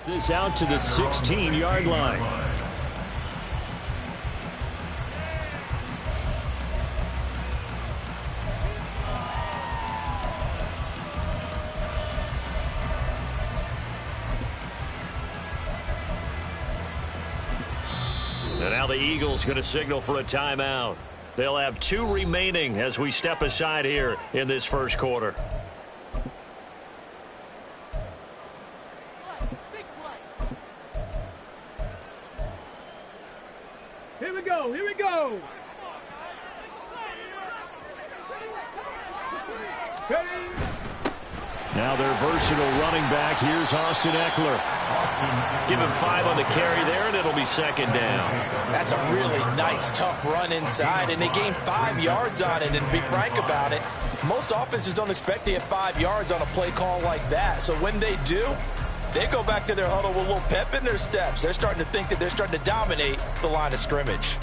This out to the 16-yard line. And now the Eagles going to signal for a timeout. They'll have 2 remaining as we step aside here in this first quarter. Here we go, here we go. Now their versatile running back. Here's Austin Ekeler. Give him 5 on the carry there, and it'll be second down. That's a really nice, tough run inside, and they gained 5 yards on it. And to be frank about it, most offenses don't expect to get 5 yards on a play call like that. So when they do, they go back to their huddle with a little pep in their steps. They're starting to think that they're starting to dominate the line of scrimmage.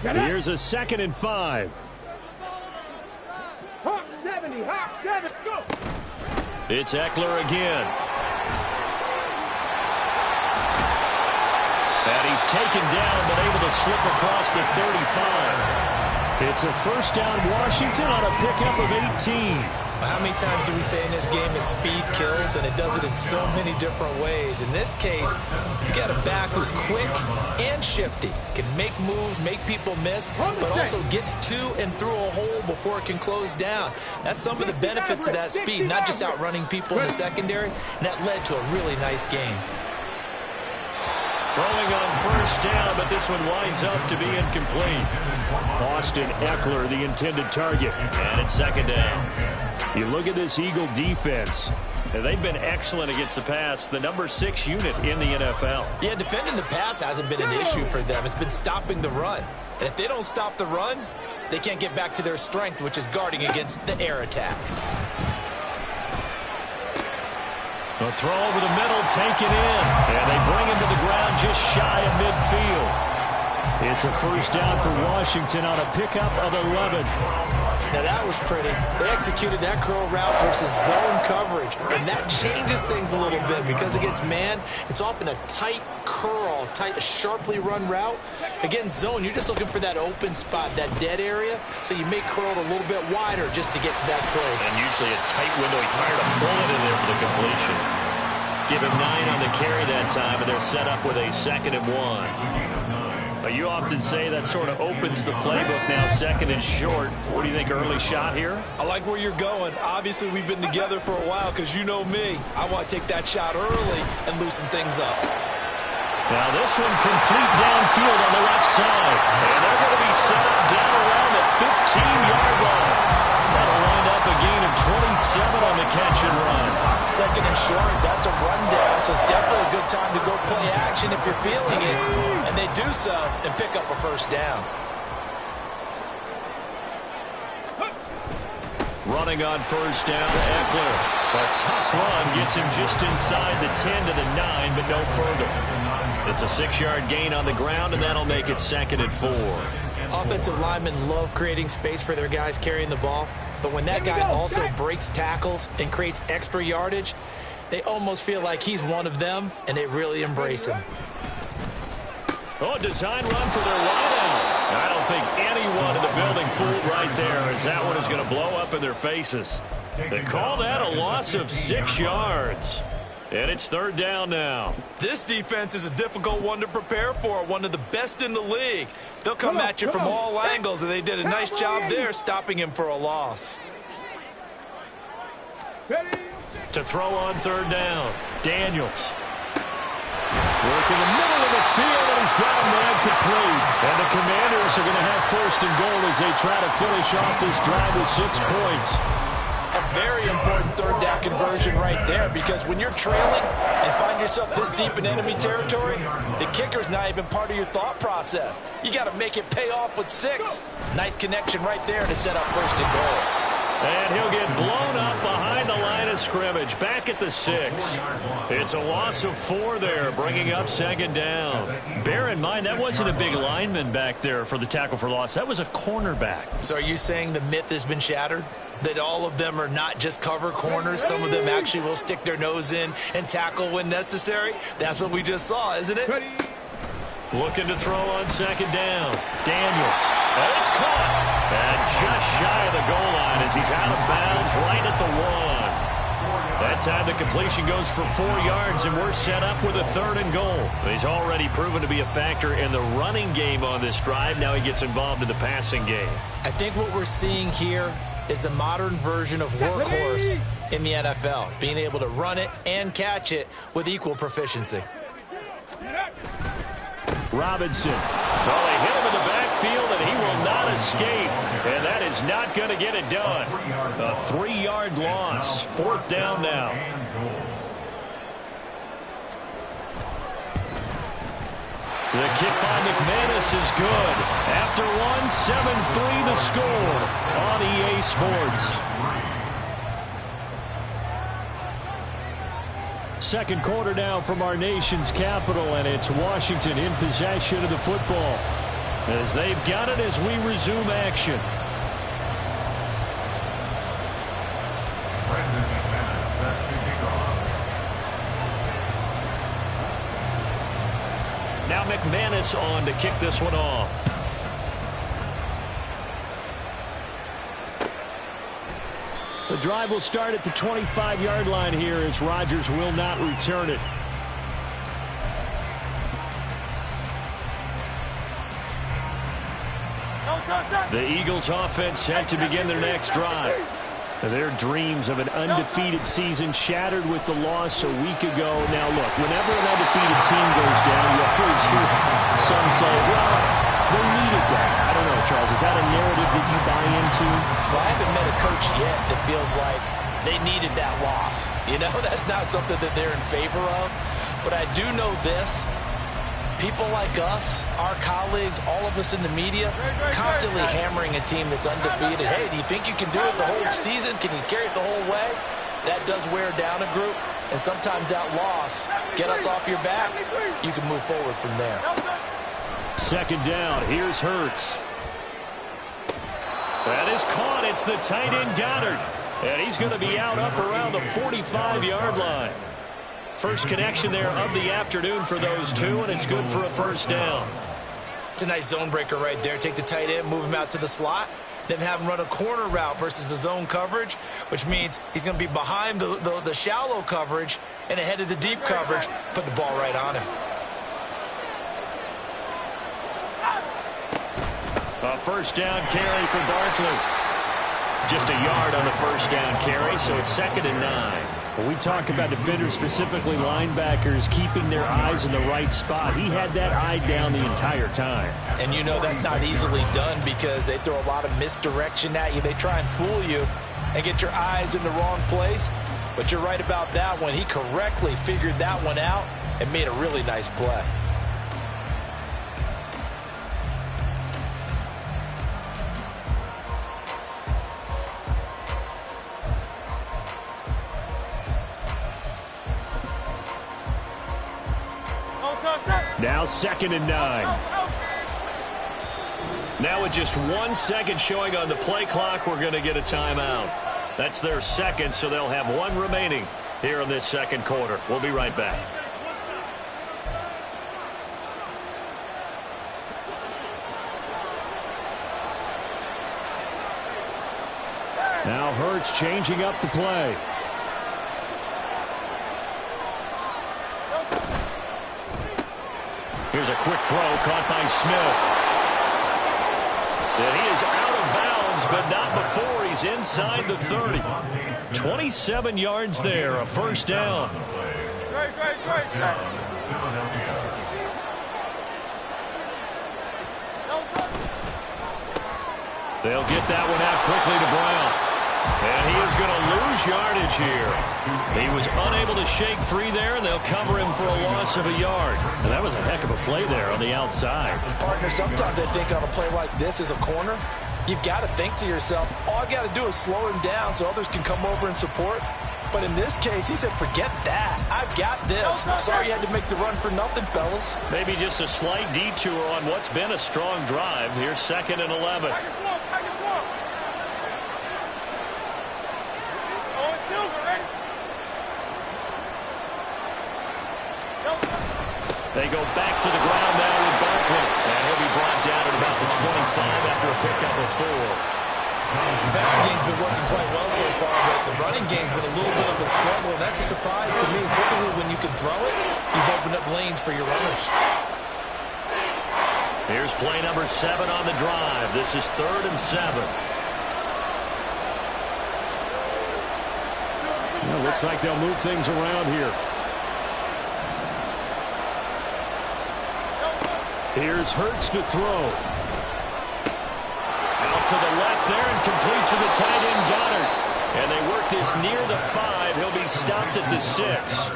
Here's a 2nd and 5. Hawk 70, Hawk 70, go! It's Ekeler again. And he's taken down, but able to slip across the 35. It's a first down Washington on a pickup of 18. How many times do we say in this game that speed kills, and it does it in so many different ways? In this case, you got a back who's quick and shifty, can make moves, make people miss, but also gets to and through a hole before it can close down. That's some of the benefits of that speed, not just outrunning people in the secondary, and that led to a really nice game. Throwing on first down, but this one winds up to be incomplete. Austin Ekeler, the intended target. And it's second down. You look at this Eagle defense. They've been excellent against the pass, the number 6 unit in the NFL. Yeah, defending the pass hasn't been an issue for them. It's been stopping the run. And if they don't stop the run, they can't get back to their strength, which is guarding against the air attack. A throw over the middle, taken in. And they bring him to the ground just shy of midfield. It's a first down for Washington on a pickup of 11. Now that was pretty. They executed that curl route versus zone coverage, and that changes things a little bit because against man, it's often a tight curl, sharply run route. Against zone, you're just looking for that open spot, that dead area, so you may curl it a little bit wider just to get to that place. And usually a tight window. He fired a bullet in there for the completion. Give him 9 on the carry that time, and they're set up with a 2nd and 1. You often say that sort of opens the playbook now, 2nd and short. What do you think, early shot here? I like where you're going. Obviously, we've been together for a while because you know me. I want to take that shot early and loosen things up. Now this one complete downfield on the left side. And they're going to be set up down around the 15-yard line. That'll wind up a gain of 27 on the catch and run. 2nd and short, that's a rundown, so it's definitely a good time to go play action if you're feeling it. And they do so and pick up a first down. Running on first down, Ekeler. A tough run gets him just inside the 10 to the 9, but no further. It's a 6-yard gain on the ground, and that'll make it 2nd and 4. Offensive linemen love creating space for their guys carrying the ball, but when that guy also breaks tackles and creates extra yardage, they almost feel like he's one of them, and they really embrace him. Oh, design run for their wideout. I don't think anyone in the building fooled right there, as that one is going to blow up in their faces. They call that a loss of 6 yards. And it's 3rd down now. This defense is a difficult one to prepare for, one of the best in the league. They'll come at you from all angles, and they did a nice job there stopping him for a loss. To throw on 3rd down, Daniels. Working the middle of the field, and he's got him there complete. And the Commanders are going to have 1st and goal as they try to finish off this drive with 6 points. A very important 3rd down conversion right there, because when you're trailing and find yourself this deep in enemy territory, the kicker's not even part of your thought process. You got to make it pay off with 6. Nice connection right there to set up 1st and goal. And he'll get blown up behind the line of scrimmage, back at the 6. It's a loss of 4 there, bringing up second down. Bear in mind, that wasn't a big lineman back there for the tackle for loss. That was a cornerback. So are you saying the myth has been shattered? That all of them are not just cover corners? Some of them actually will stick their nose in and tackle when necessary? That's what we just saw, isn't it? Looking to throw on second down. Daniels. And it's caught. And just shy of the goal line as he's out of bounds right at the 1. That time the completion goes for 4 yards, and we're set up with a 3rd and goal. He's already proven to be a factor in the running game on this drive. Now he gets involved in the passing game. I think what we're seeing here is the modern version of workhorse in the NFL, being able to run it and catch it with equal proficiency. Robinson. Well, they hit him in the backfield, and he will not escape. And that is not going to get it done. A 3-yard loss. 4th down now. The kick by McManus is good. After 1, 7-3 the score on EA Sports. Second quarter now from our nation's capital, and it's Washington in possession of the football as they've got it as we resume action. Now McManus on to kick this one off. The drive will start at the 25-yard line here as Rodgers will not return it. The Eagles offense set to begin their next drive. Their dreams of an undefeated season shattered with the loss a week ago. Now look, whenever an undefeated team goes down, you always hear some say, well, they needed that. I don't know, Charles, is that a narrative that you buy into? Well, I haven't met a coach yet that feels like they needed that loss. You know, that's not something that they're in favor of. But I do know this. People like us, our colleagues, all of us in the media, constantly hammering a team that's undefeated. Hey, do you think you can do it the whole season? Can you carry it the whole way? That does wear down a group. And sometimes that loss, get us off your back, you can move forward from there. Second down, here's Hurts. That is caught. It's the tight end Goddard. And he's going to be out up around the 45-yard line. First connection there of the afternoon for those two, and it's good for a 1st down. It's a nice zone breaker right there. Take the tight end, move him out to the slot, then have him run a corner route versus the zone coverage, which means he's going to be behind the shallow coverage and ahead of the deep coverage. Put the ball right on him. A 1st down carry for Barkley. Just a yard on the 1st down carry, so it's 2nd and 9. When we talk about defenders, specifically linebackers, keeping their eyes in the right spot, he had that eye down the entire time. And you know that's not easily done because they throw a lot of misdirection at you. They try and fool you and get your eyes in the wrong place. But you're right about that one. He correctly figured that one out and made a really nice play. Now 2nd and 9. Now with just 1 second showing on the play clock, we're going to get a timeout. That's their second, so they'll have 1 remaining here in this second quarter. We'll be right back. Now Hurts changing up the play. Here's a quick throw caught by Smith. And he is out of bounds, but not before he's inside the 30. 27 yards there, a 1st down. They'll get that one out quickly to Brown. And he is going to lose yardage here. He was unable to shake free there, and they'll cover him for a loss of a yard. And that was a heck of a play there on the outside. Partner, sometimes I think on a play like this as a corner, you've got to think to yourself, all I've got to do is slow him down so others can come over and support. But in this case, he said, forget that. I've got this. Sorry you had to make the run for nothing, fellas. Maybe just a slight detour on what's been a strong drive. Here's 2nd and 11. They go back to the ground now with Barkley. And he'll be brought down at about the 25 after a pickup of 4. The passing game's been working quite well so far, but the running game's been a little bit of a struggle, and that's a surprise to me. Typically, when you can throw it, you've opened up lanes for your runners. Here's play number 7 on the drive. This is 3rd and 7. Well, looks like they'll move things around here. Here's Hurts to throw. Out to the left there and complete to the tight end Goddard. And they work this near the 5. He'll be stopped at the 6.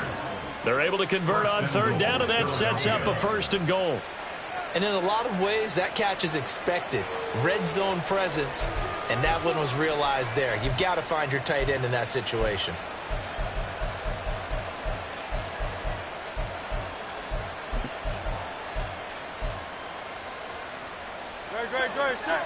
They're able to convert on 3rd down, and that sets up a 1st and goal. And in a lot of ways, that catch is expected. Red zone presence, and that one was realized there. You've got to find your tight end in that situation. Great, set.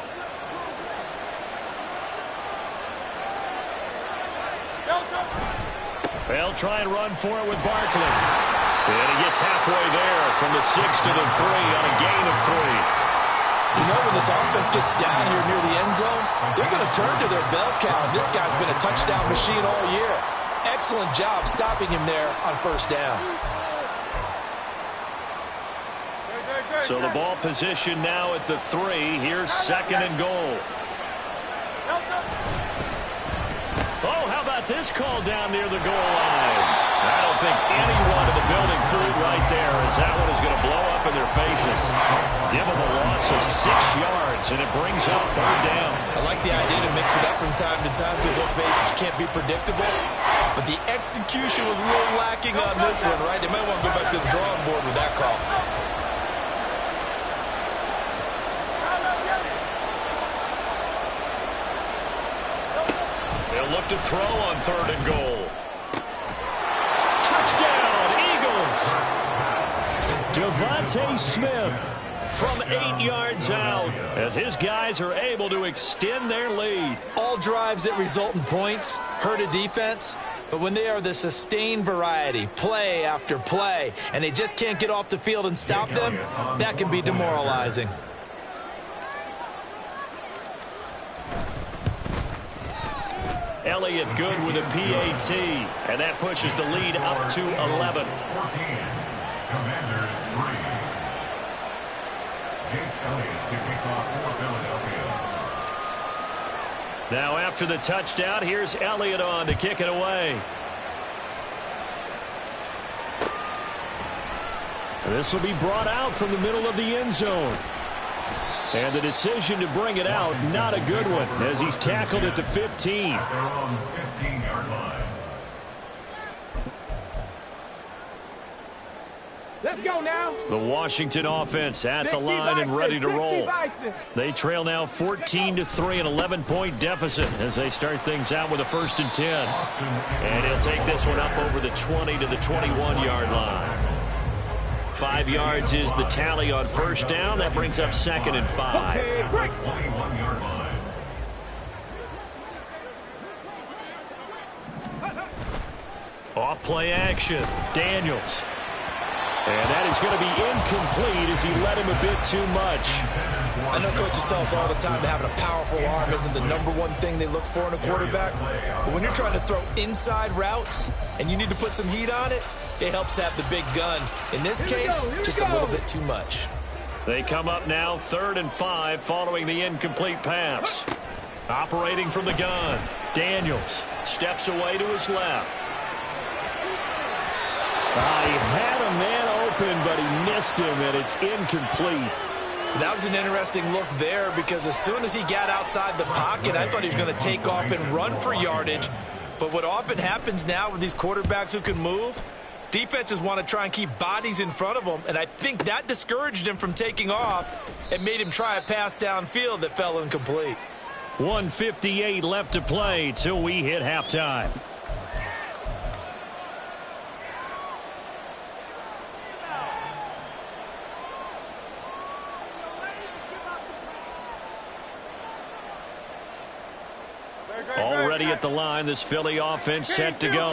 They'll try and run for it with Barkley. And he gets halfway there from the 6 to the 3 on a gain of 3. You know, when this offense gets down here near the end zone, they're going to turn to their bell cow. This guy's been a touchdown machine all year. Excellent job stopping him there on 1st down. So the ball position now at the 3. Here's 2nd and goal. Oh, how about this call down near the goal line? I don't think anyone in the building fooled right there, as that one is going to blow up in their faces. Give them a loss of 6 yards, and it brings up 3rd down. I like the idea to mix it up from time to time because, let's face it, you can't be predictable. But the execution was a little lacking on this one, right? They might want to go back to the drawing board with that call. They'll look to throw on 3rd and goal. Touchdown, Eagles! Devontae Smith From 8 yards out, as his guys are able to extend their lead. All drives that result in points hurt a defense, but when they are the sustained variety, play after play, and they just can't get off the field and stop them, that can be demoralizing. Elliott good with a PAT, and that pushes the lead up to 11. Commanders 3. Jake Elliott to kick off for Philadelphia. Now after the touchdown, here's Elliott on to kick it away. This will be brought out from the middle of the end zone. And the decision to bring it out, not a good one, as he's tackled at the 15. At their own 15-yard line. Let's go now. The Washington offense at the line and ready to roll. They trail now 14-3, an 11-point deficit as they start things out with a 1st and 10. And he'll take this one up over the 20 to the 21-yard line. 5 yards is the tally on 1st down. That brings up 2nd and 5. 21-yard line. Off play action. Daniels. And that is going to be incomplete as he led him a bit too much. I know coaches tell us all the time that having a powerful arm isn't the #1 thing they look for in a quarterback. But when you're trying to throw inside routes and you need to put some heat on it, it helps have the big gun. In this case, just a little bit too much. They come up now 3rd and 5 following the incomplete pass. Operating from the gun. Daniels steps away to his left. He had a man open, but he missed him, and it's incomplete. That was an interesting look there because as soon as he got outside the pocket, I thought he was going to take off and run for yardage. But what often happens now with these quarterbacks who can move, defenses want to try and keep bodies in front of them, and I think that discouraged him from taking off and made him try a pass downfield that fell incomplete. 1:58 left to play till we hit halftime. ready at the line. This Philly offense set to go.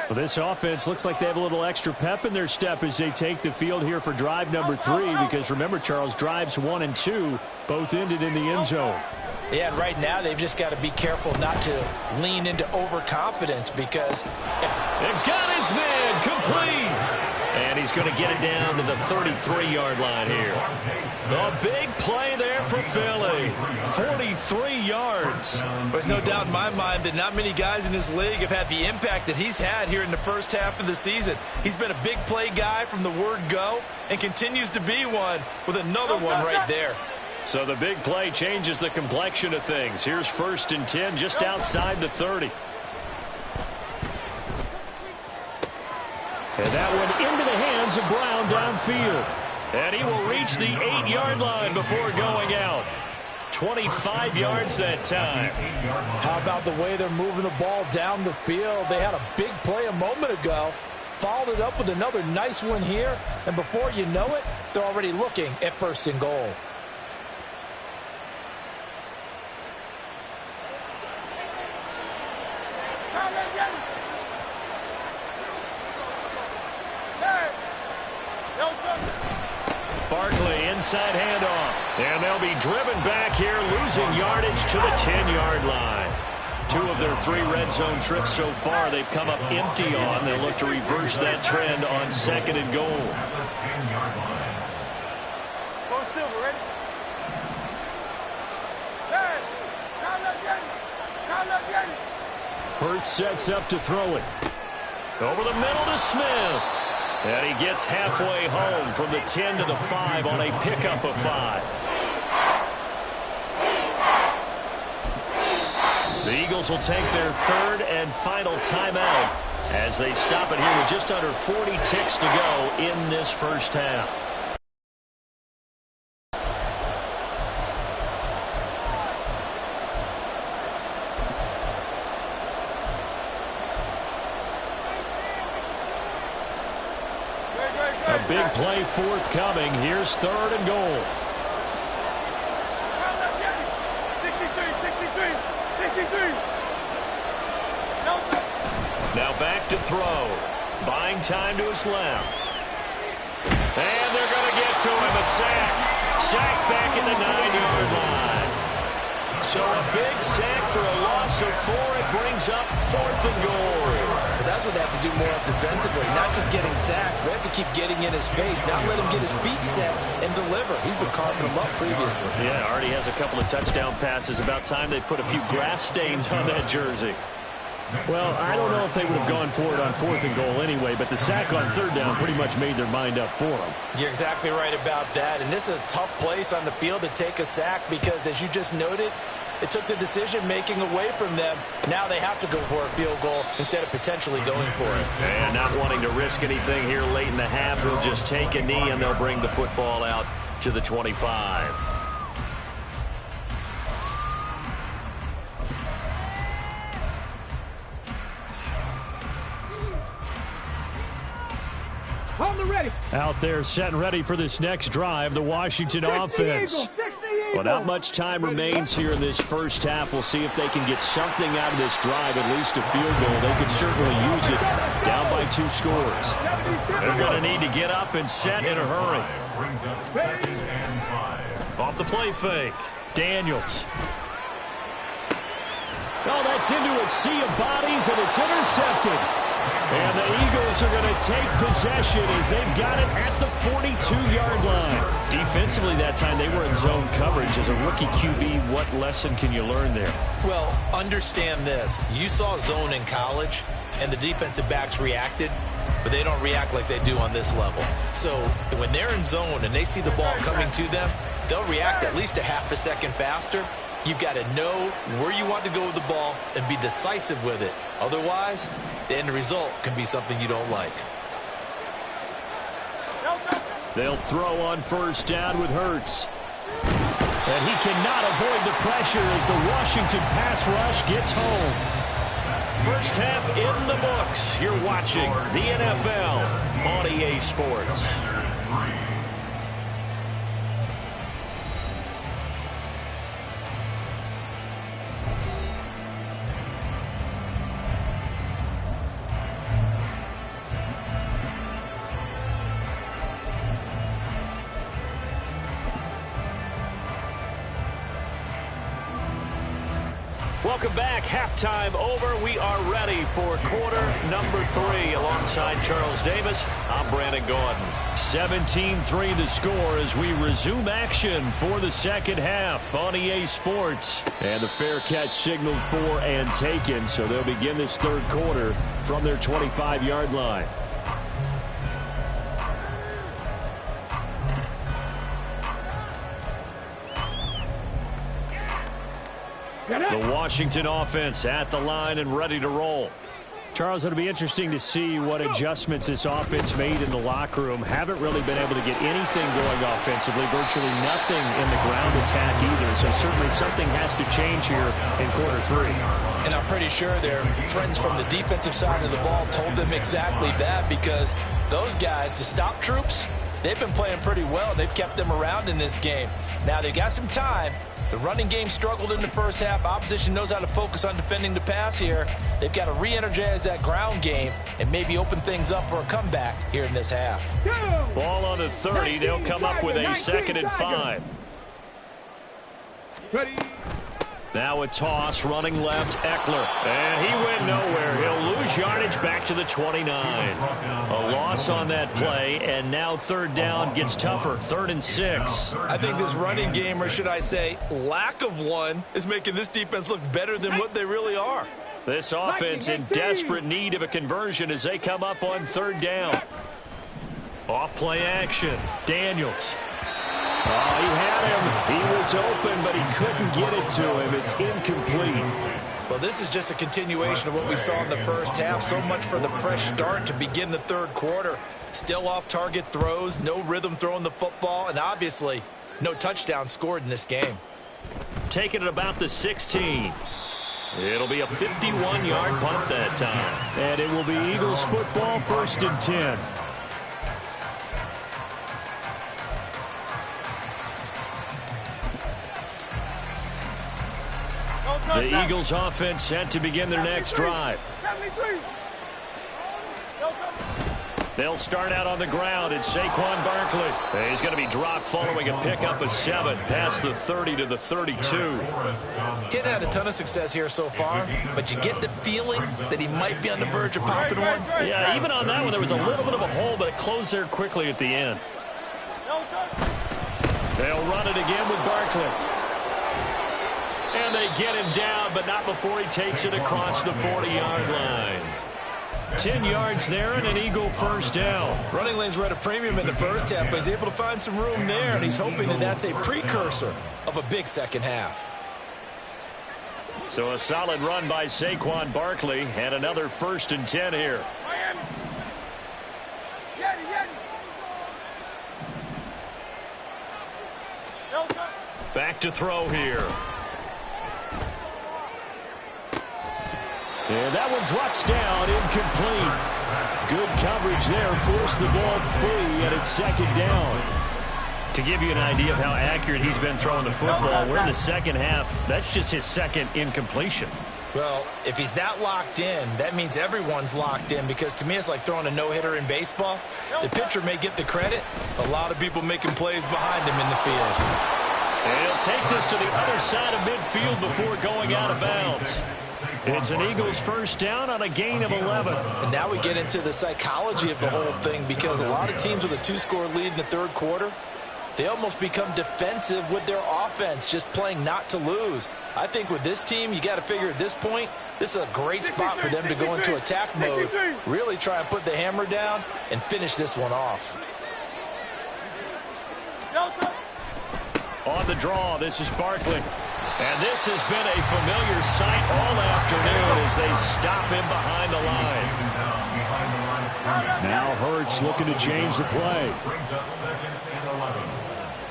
Well, this offense looks like they have a little extra pep in their step as they take the field here for drive number 3, because remember, Charles, drives 1 and 2 both ended in the end zone. Yeah, and right now they've just got to be careful not to lean into overconfidence, because And got his man complete. And he's going to get it down to the 33-yard line here. A big play there for Philly. 43 yards. There's no doubt in my mind that not many guys in this league have had the impact that he's had here in the first half of the season. He's been a big play guy from the word go and continues to be one with another one right there. So the big play changes the complexion of things. Here's 1st and 10 just outside the 30. And that one into the hands of Brown downfield. And he will reach the 8-yard line before going out. 25 yards that time. How about the way they're moving the ball down the field? They had a big play a moment ago, followed it up with another nice one here, and before you know it, they're already looking at 1st and goal. Barkley inside handoff. And they'll be driven back here, losing yardage to the 10-yard line. 2 of their 3 red zone trips so far they've come up empty on. They'll look to reverse that trend on 2nd and goal. Go Silver, ready? Hurts sets up to throw it. Over the middle to Smith. And he gets halfway home from the 10 to the 5 on a pickup of 5. The Eagles will take their 3rd and final timeout as they stop it here with just under 40 ticks to go in this first half. A big play forthcoming. Here's 3rd and goal. 63. Now back to throw. Buying time to his left. And they're going to get to him. A sack. Sack back at the 9-yard line. So a big sack for a loss of 4. It brings up 4th and goal. But that's what they have to do more of defensively, not just getting sacks, but they have to keep getting in his face, not let him get his feet set and deliver. He's been carving them up previously. Yeah, already has a couple of touchdown passes. About time they put a few grass stains on that jersey. Well, I don't know if they would have gone for it on 4th and goal anyway, but the sack on 3rd down pretty much made their mind up for them. You're exactly right about that, and this is a tough place on the field to take a sack because, as you just noted, it took the decision-making away from them. Now they have to go for a field goal instead of potentially going for it. And not wanting to risk anything here late in the half, they'll just take a knee and they'll bring the football out to the 25. Hold the ready. Out there set and ready for this next drive, the Washington offense. Well, not much time remains here in this first half. We'll see if they can get something out of this drive, at least a field goal. They could certainly use it. Down by 2 scores. They're going to need to get up and set in a hurry. Off the play fake. Daniels. Oh, that's into a sea of bodies, and it's intercepted. And the Eagles are going to take possession as they've got it at the 42-yard line. Defensively that time, they were in zone coverage. As a rookie QB, what lesson can you learn there? Well, understand this. You saw zone in college, and the defensive backs reacted, but they don't react like they do on this level. So when they're in zone and they see the ball coming to them, they'll react at least a half a second faster. You've got to know where you want to go with the ball and be decisive with it. Otherwise, the end result can be something you don't like. They'll throw on 1st down with Hurts. And he cannot avoid the pressure as the Washington pass rush gets home. First half in the books. You're watching the NFL on EA Sports. Welcome back. Halftime over. We are ready for quarter number 3. Alongside Charles Davis, I'm Brandon Gaudin. 17-3 the score as we resume action for the second half on EA Sports. And the fair catch signaled for and taken, so they'll begin this third quarter from their 25-yard line. The Washington offense at the line and ready to roll. Charles, it'll be interesting to see what adjustments this offense made in the locker room. Haven't really been able to get anything going offensively, virtually nothing in the ground attack either. So certainly something has to change here in quarter 3. And I'm pretty sure their friends from the defensive side of the ball told them exactly that, because those guys, the stop troops, they've been playing pretty well. They've kept them around in this game. Now they've got some time. The running game struggled in the first half. Opposition knows how to focus on defending the pass here. They've got to re-energize that ground game and maybe open things up for a comeback here in this half. Ball on the 30. They'll come up with a 2nd and 5. Ready. Now a toss, running left, Eckler. And he went nowhere. He'll lose yardage back to the 29. A loss on that play, and now third down gets tougher. 3rd and 6. I think this running game, or should I say lack of one, is making this defense look better than what they really are. This offense in desperate need of a conversion as they come up on 3rd down. Off play action. Daniels. Oh, he had him. He was open, but he couldn't get it to him. It's incomplete. Well, this is just a continuation of what we saw in the first half. So much for the fresh start to begin the third quarter. Still off-target throws, no rhythm throwing the football, and obviously no touchdown scored in this game. Taking it about the 16. It'll be a 51-yard punt that time. And it will be Eagles football, 1st and 10. The Eagles offense set to begin their next drive. They'll start out on the ground. It's Saquon Barkley. He's going to be dropped following a pickup of 7 past the 30 to the 32. He's had a ton of success here so far, but you get the feeling that he might be on the verge of popping one. Yeah, even on that one, there was a little bit of a hole, but it closed there quickly at the end. They'll run it again with Barkley. And they get him down, but not before he takes it across the 40-yard line. 10 yards there and an Eagle first down. Running lanes were at a premium in the first half, but he's able to find some room there, and he's hoping that that's a precursor of a big second half. So a solid run by Saquon Barkley, and another 1st and 10 here. Back to throw here. And that one drops down, incomplete. Good coverage there, forced the ball free, and it's 2nd down. To give you an idea of how accurate he's been throwing the football, we're in the second half. That's just his 2nd incompletion. Well, if he's that locked in, that means everyone's locked in, because to me it's like throwing a no-hitter in baseball. The pitcher may get the credit, a lot of people making plays behind him in the field. And he'll take this to the other side of midfield before going out of bounds. It's an Eagles first down on a gain of 11. And now we get into the psychology of the whole thing, because a lot of teams with a 2-score lead in the third quarter, they almost become defensive with their offense, just playing not to lose. I think with this team, you got to figure at this point, this is a great spot for them to go into attack mode, really try and put the hammer down and finish this one off. On the draw, this is Barkley. And this has been a familiar sight all afternoon as they stop him behind the line. Now Hurts looking to change the play. Brings up 2nd and 11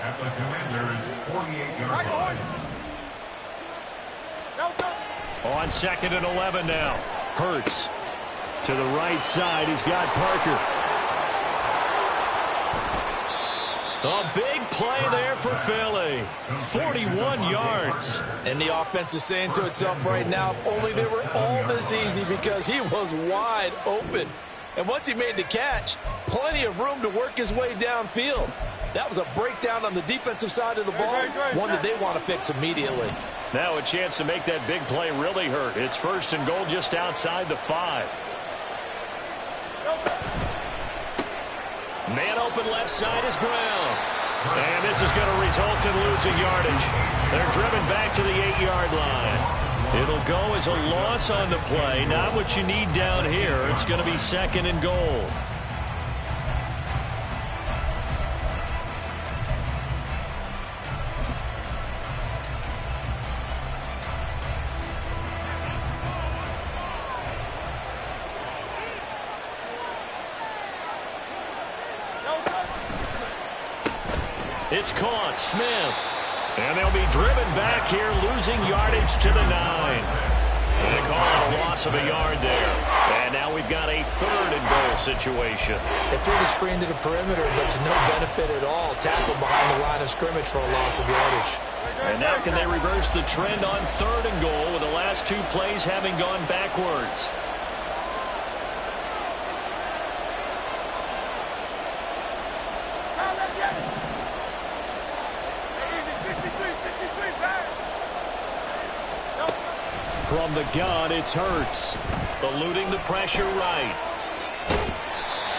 at the Commanders' 48-yard line. On 2nd and 11 now. Hurts to the right side. He's got Parker. A big play there for Philly. 41 yards. And the offense is saying to itself right now, if only they were all this easy, because he was wide open. And once he made the catch, plenty of room to work his way downfield. That was a breakdown on the defensive side of the ball, one that they want to fix immediately. Now a chance to make that big play really hurt. It's 1st and goal just outside the 5. Man open left side is Brown. And this is going to result in losing yardage. They're driven back to the 8-yard line. It'll go as a loss on the play. Not what you need down here. It's going to be 2nd and goal. It's caught. Smith. And they'll be driven back here, losing yardage to the 9. They call it a loss of a yard there. And now we've got a 3rd and goal situation. They threw the screen to the perimeter, but to no benefit at all. Tackled behind the line of scrimmage for a loss of yardage. And now can they reverse the trend on 3rd and goal with the last 2 plays having gone backwards? From the gun, it's Hurts. Eluding the pressure right.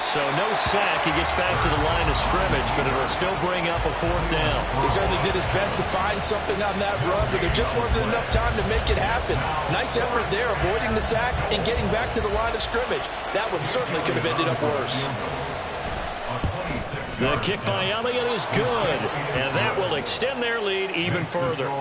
So no sack. He gets back to the line of scrimmage, but it'll still bring up a 4th down. He certainly did his best to find something on that run, but there just wasn't enough time to make it happen. Nice effort there, avoiding the sack and getting back to the line of scrimmage. That one certainly could have ended up worse. The kick by Elliott is good, and that will extend their lead even further.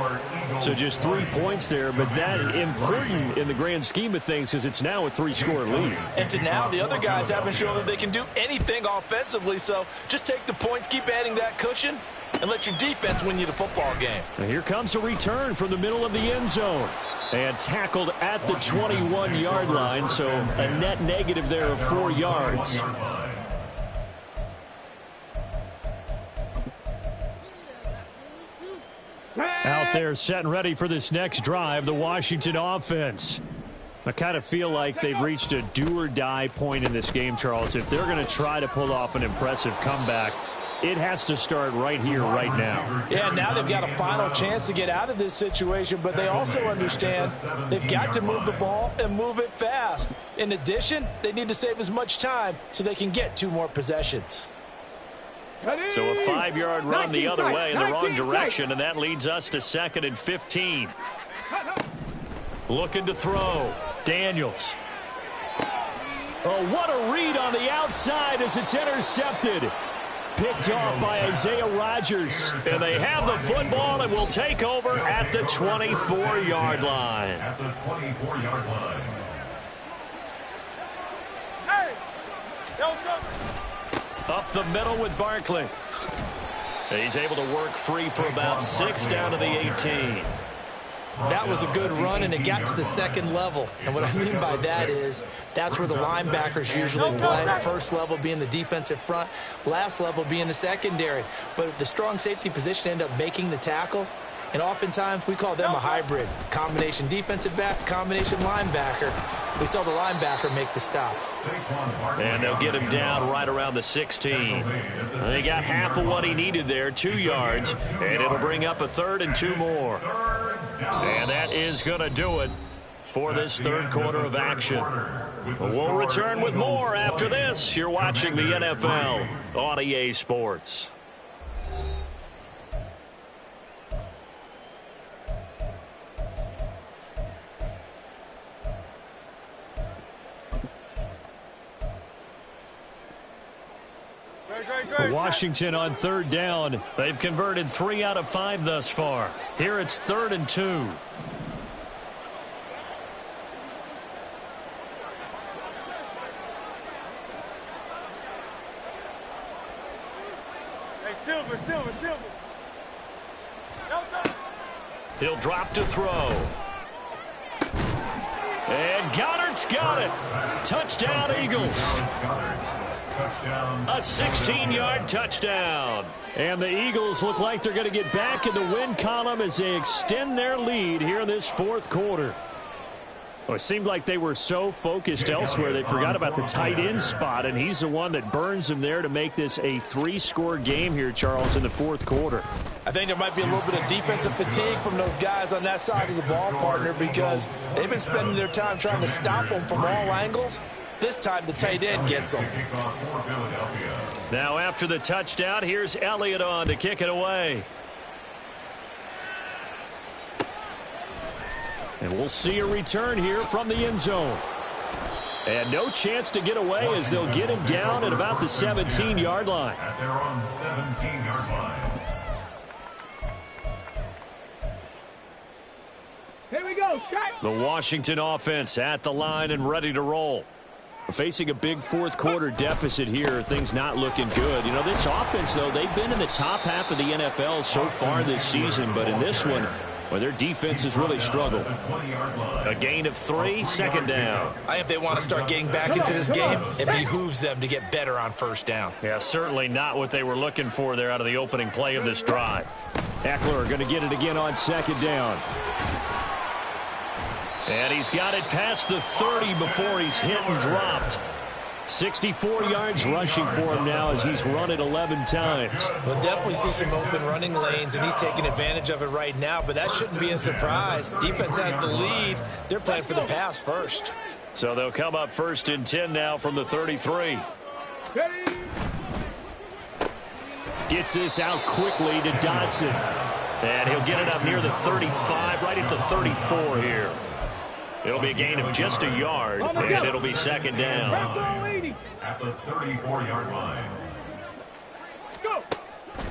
So just 3 points there, but that important in the grand scheme of things because it's now a 3-score lead. And to now, the other guys haven't shown that they can do anything offensively, so just take the points, keep adding that cushion, and let your defense win you the football game. And here comes a return from the middle of the end zone. And tackled at the 21-yard line, so a net negative there of 4 yards. Out there set and ready for this next drive, the Washington offense. I kind of feel like they've reached a do-or-die point in this game, Charles. If they're going to try to pull off an impressive comeback, it has to start right here, right now. Yeah, now they've got a final chance to get out of this situation, but they also understand they've got to move the ball and move it fast. In addition, they need to save as much time so they can get 2 more possessions. So a 5-yard run the other way in the wrong direction, and that leads us to 2nd and 15. Looking to throw. Daniels. Oh, what a read on the outside as it's intercepted. Picked off by Isaiah Rodgers. And they have the football and will take over at the 24-yard line. At the 24-yard line. Up the middle with Barkley. He's able to work free for about 6 down to the 18. That was a good run, and it got to the 2nd level. And what I mean by that is that's where the linebackers usually play. First level being the defensive front, last level being the secondary. But the strong safety position ended up making the tackle. And oftentimes we call them a hybrid. Combination defensive back, combination linebacker. We saw the linebacker make the stop. And they'll get him down right around the 16. They got half of what he needed there, 2 yards. And it'll bring up a 3rd and 2 more. And that is going to do it for this 3rd quarter of action. We'll return with more after this. You're watching the NFL on EA Sports. Washington on 3rd down. They've converted 3 out of 5 thus far. Here it's 3rd and 2. Hey, Silver. He'll drop to throw. And Goddard's got it. Touchdown, Eagles. A 16-yard touchdown. And the Eagles look like they're going to get back in the win column as they extend their lead here in this 4th quarter. Well, it seemed like they were so focused elsewhere they forgot about the tight end spot, and he's the one that burns them there to make this a 3-score game here, Charles, in the fourth quarter. I think there might be a little bit of defensive fatigue from those guys on that side of the ball, partner, because they've been spending their time trying to stop them from all angles. This time the tight end gets them. Now after the touchdown, here's Elliott on to kick it away. And we'll see a return here from the end zone. And no chance to get away as they'll get him down at about the 17-yard line. At their own 17-yard line. Here we go, shot. The Washington offense at the line and ready to roll. Facing a big fourth quarter deficit here, things not looking good. You know, this offense, though, they've been in the top half of the NFL so far this season, but in this one, well, their defense has really struggled. A gain of 3, second down. I think if they want to start getting back into this game, it behooves them to get better on first down. Yeah, certainly not what they were looking for there out of the opening play of this drive. Eckler going to get it again on second down. And he's got it past the 30 before he's hit and dropped. 64 yards rushing for him now as he's run it 11 times. We'll definitely see some open running lanes, and he's taking advantage of it right now, but that shouldn't be a surprise. Defense has the lead. They're playing for the pass first. So they'll come up 1st and 10 now from the 33. Gets this out quickly to Dotson. And he'll get it up near the 35, right at the 34 here. It'll be a gain of just a yard, and it'll be second down. At the 34-yard line.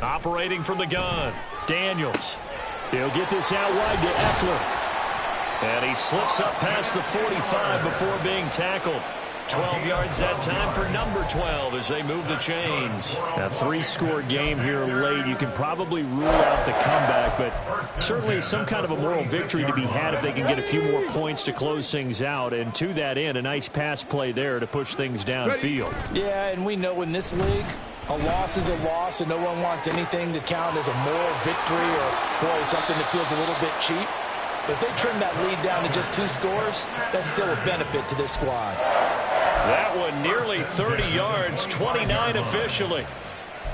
Operating from the gun, Daniels. He'll get this out wide to Eckler. And he slips up past the 45 before being tackled. 12 yards that time for number 12 as they move the chains. A 3-score game here late. You can probably rule out the comeback, but certainly some kind of a moral victory to be had if they can get a few more points to close things out. And to that end, a nice pass play there to push things downfield. Yeah, and we know in this league, a loss is a loss, and no one wants anything to count as a moral victory or, boy, something that feels a little bit cheap. But if they trim that lead down to just 2 scores, that's still a benefit to this squad. That one nearly 30 yards, 29 officially.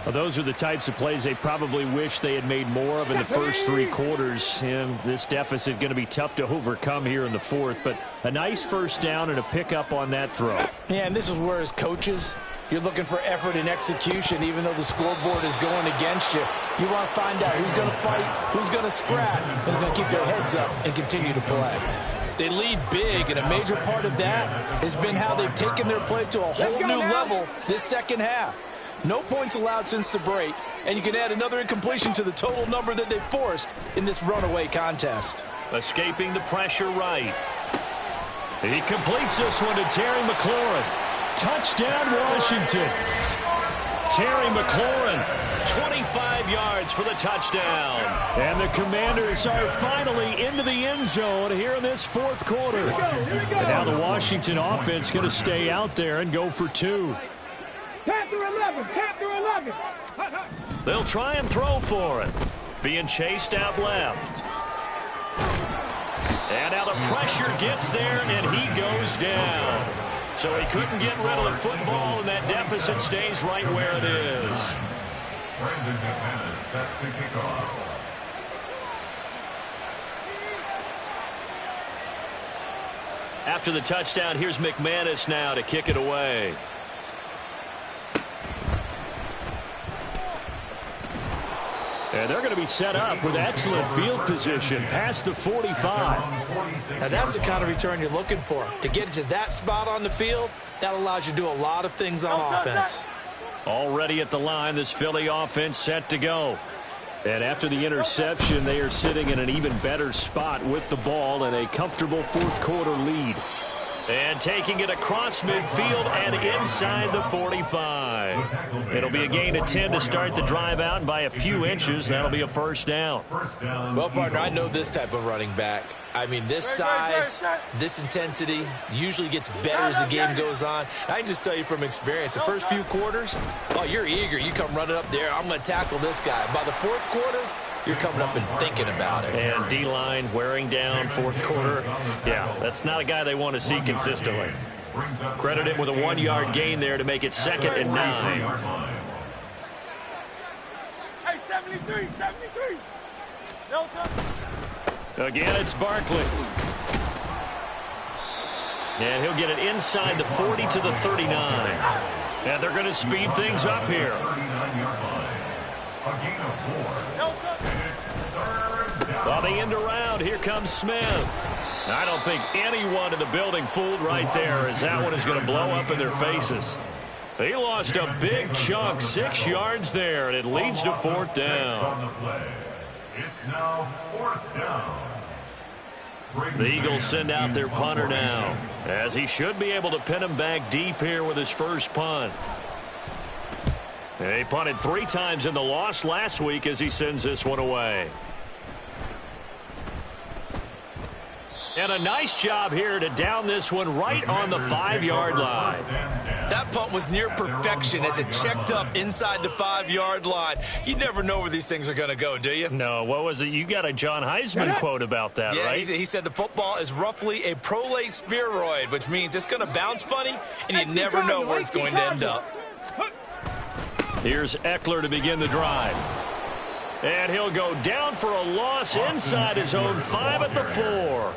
Well, those are the types of plays they probably wish they had made more of in the first 3 quarters. And this deficit going to be tough to overcome here in the fourth. But a nice first down and a pickup on that throw. Yeah, and this is where as coaches, you're looking for effort and execution, even though the scoreboard is going against you. You want to find out who's going to fight, who's going to scrap, who's going to keep their heads up and continue to play. They lead big, and a major part of that has been how they've taken their play to a whole new level this second half. No points allowed since the break, and you can add another incompletion to the total number that they forced in this runaway contest. Escaping the pressure right. He completes this one to Terry McLaurin. Touchdown, Washington. Terry McLaurin, 25 yards for the touchdown. And the Commanders are finally into the end zone here in this fourth quarter. And now the Washington offense going to stay out there and go for 2. Panther 11, Panther 11. They'll try and throw for it. Being chased out left. And now the pressure gets there, and he goes down. So he couldn't get rid of the football, and that deficit stays right where it is. Brandon McManus set to kick off. After the touchdown, here's McManus now to kick it away. And they're going to be set up with excellent field position past the 45. Now that's the kind of return you're looking for. To get to that spot on the field, that allows you to do a lot of things on offense. Already at the line, this Philly offense set to go. And after the interception, they are sitting in an even better spot with the ball and a comfortable fourth quarter lead. And taking it across midfield and inside the 45. It'll be a gain of 10 to start the drive out, and by a few inches, that'll be a first down. Well, partner, I know this type of running back. I mean, this size, this intensity usually gets better as the game goes on. I can just tell you from experience, the first few quarters, oh, you're eager. You come running up there, I'm going to tackle this guy. By the fourth quarter, you're coming up and thinking about it. And D-line wearing down fourth quarter. Yeah, that's not a guy they want to see consistently. Credit him with a 1-yard gain there to make it 2nd and 9. Hey, 73, 73. Again, it's Barkley. And he'll get it inside the 40 to the 39. And they're going to speed things up here. On the end around, here comes Smith. I don't think anyone in the building fooled right there, as that one is going to blow up in their faces. He lost a big chunk, 6 yards there, and it leads to 4th down. It's now 4th down. The Eagles send out their punter now, as he should be able to pin him back deep here with his first punt. He punted 3 times in the loss last week as he sends this one away. And a nice job here to down this one right on the 5-yard line. That punt was near perfection as it checked up inside the 5-yard line. You never know where these things are going to go, do you? No, what was it? You got a John Heisman quote about that, yeah, right? He said the football is roughly a prolate spheroid, which means it's going to bounce funny, and you never know where it's going to end up. Here's Eckler to begin the drive. And he'll go down for a loss inside his own 5 at the 4.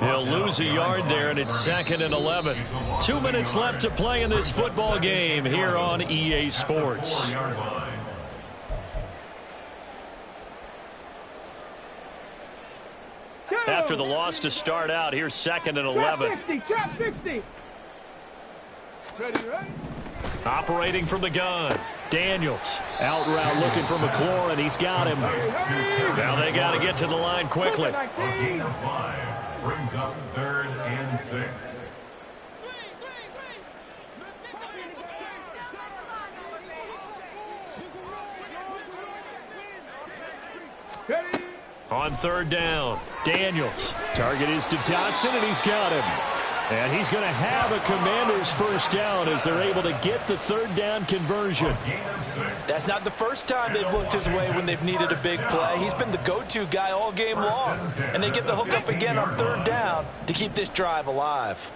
He'll lose a yard there, and it's 2nd and 11. 2 minutes left to play in this football game here on EA Sports. After the loss to start out, here's 2nd and 11. Trap 60. Ready, right? Operating from the gun. Daniels out route looking for McLaurin. He's got him. Now they got to get to the line quickly. Brings up 3rd and 6. On 3rd down, Daniels. Target is to Dotson, and he's got him. And he's going to have a Commanders first down as they're able to get the 3rd down conversion. That's not the first time they've looked his way when they've needed a big play. He's been the go-to guy all game long. And they get the hook up again on 3rd down to keep this drive alive.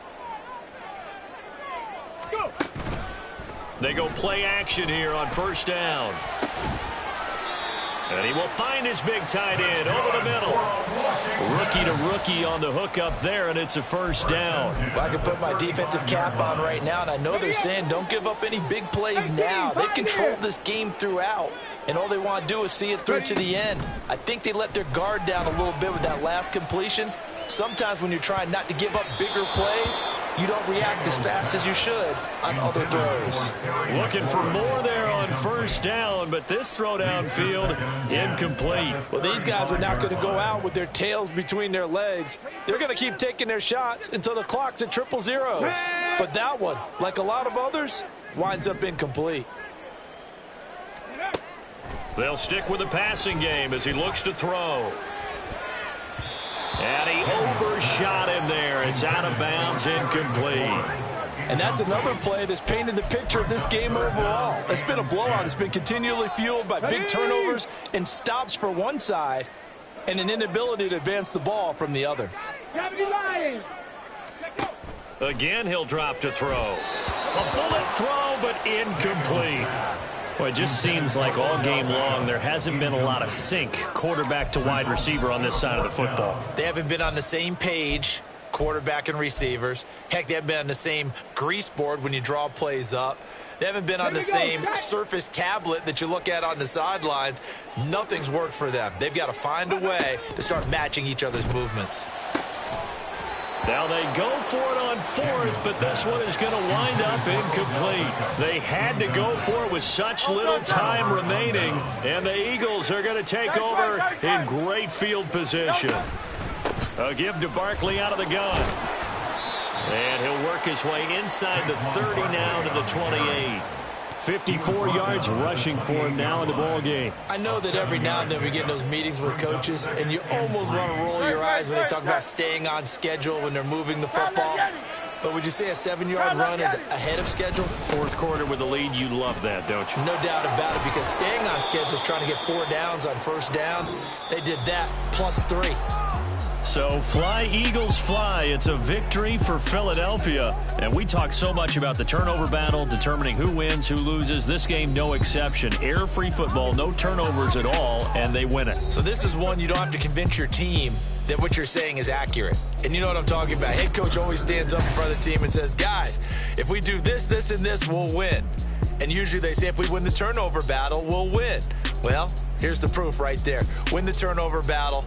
They go play action here on 1st down. And he will find his big tight end over the middle. Rookie to rookie on the hookup there, and it's a 1st down. Well, I can put my defensive cap on right now, and I know they're saying don't give up any big plays now. They've controlled this game throughout, and all they want to do is see it through to the end. I think they let their guard down a little bit with that last completion. Sometimes when you're trying not to give up bigger plays, you don't react as fast as you should on other throws. Looking for more there on 1st down, but this throw downfield incomplete. Well, these guys are not going to go out with their tails between their legs. They're going to keep taking their shots until the clock's at 000. But that one, like a lot of others, winds up incomplete. They'll stick with the passing game as he looks to throw. And he overshot him there. It's out of bounds, incomplete. And that's another play that's painted the picture of this game overall. It's been a blowout. It's been continually fueled by big turnovers and stops for one side and an inability to advance the ball from the other. Again, he'll drop to throw. A bullet throw, but incomplete. Well, it just seems like all game long there hasn't been a lot of sync quarterback to wide receiver on this side of the football. They haven't been on the same page, quarterback and receivers. Heck, they haven't been on the same grease board when you draw plays up. They haven't been on the same Surface tablet that you look at on the sidelines. Nothing's worked for them. They've got to find a way to start matching each other's movements. Now they go for it on 4th, but this one is going to wind up incomplete. They had to go for it with such little time remaining, and the Eagles are going to take over in great field position. A give to Barkley out of the gun. And he'll work his way inside the 30 now to the 28. 54 yards rushing for him now in the ball game. I know that every now and then we get in those meetings with coaches, and you almost want to roll your eyes when they talk about staying on schedule when they're moving the football. But would you say a 7-yard run is ahead of schedule? Fourth quarter with the lead, you love that, don't you? No doubt about it, because staying on schedule is trying to get 4 downs on first down. They did that +3. So fly, Eagles, fly. It's a victory for Philadelphia. And we talk so much about the turnover battle, determining who wins, who loses. This game, no exception. Air-free football, no turnovers at all, and they win it. So this is one you don't have to convince your team that what you're saying is accurate. And you know what I'm talking about. Head coach always stands up in front of the team and says, guys, if we do this, this, and this, we'll win. And usually they say if we win the turnover battle, we'll win. Well, here's the proof right there. Win the turnover battle.